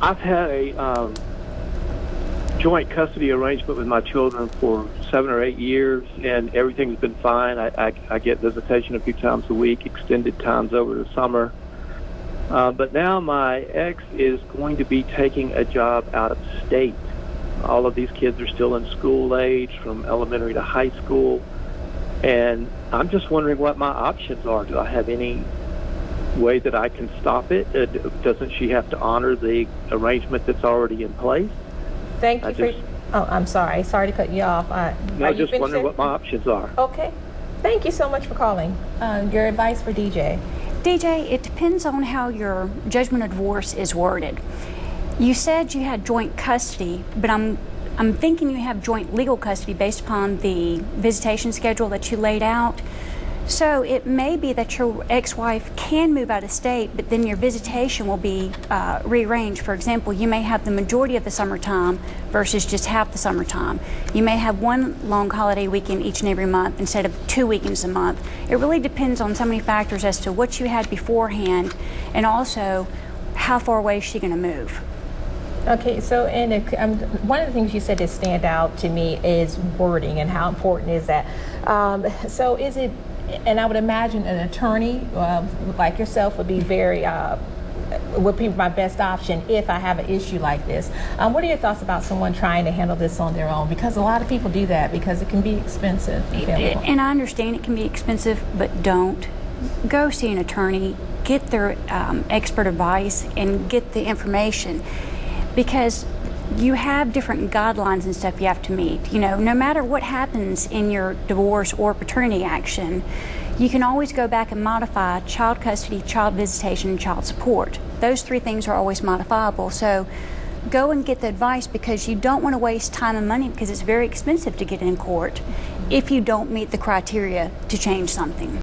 I've had a joint custody arrangement with my children for 7 or 8 years, and everything's been fine. I get visitation a few times a week, extended times over the summer. But now my ex is going to be taking a job out of state. All of these kids are still in school age, from elementary to high school, and I'm just wondering what my options are. Do I have any way that I can stop it? Doesn't she have to honor the arrangement that's already in place? Thank you oh, I'm sorry. Sorry to cut you off. I just wondering what my options are. Okay. Thank you so much for calling. Your advice for DJ? DJ, it depends on how your judgment of divorce is worded. You said you had joint custody, but I'm thinking you have joint legal custody based upon the visitation schedule that you laid out. So it may be that your ex-wife can move out of state, but then your visitation will be rearranged. For example, you may have the majority of the summertime versus just half the summertime. You may have one long holiday weekend each and every month instead of 2 weekends a month. It really depends on so many factors as to what you had beforehand, and also how far away is she going to move. Okay, so one of the things you said that stand out to me is wording, and how important is that? So is it, and I would imagine an attorney like yourself would be would be my best option if I have an issue like this. What are your thoughts about someone trying to handle this on their own? Because a lot of people do that because it can be expensive. And I understand it can be expensive, but don't. Go see an attorney, get their expert advice, and get the information. Because you have different guidelines and stuff you have to meet. You know, no matter what happens in your divorce or paternity action, you can always go back and modify child custody, child visitation, and child support. Those 3 things are always modifiable. So go and get the advice, because you don't want to waste time and money, because it's very expensive to get in court if you don't meet the criteria to change something.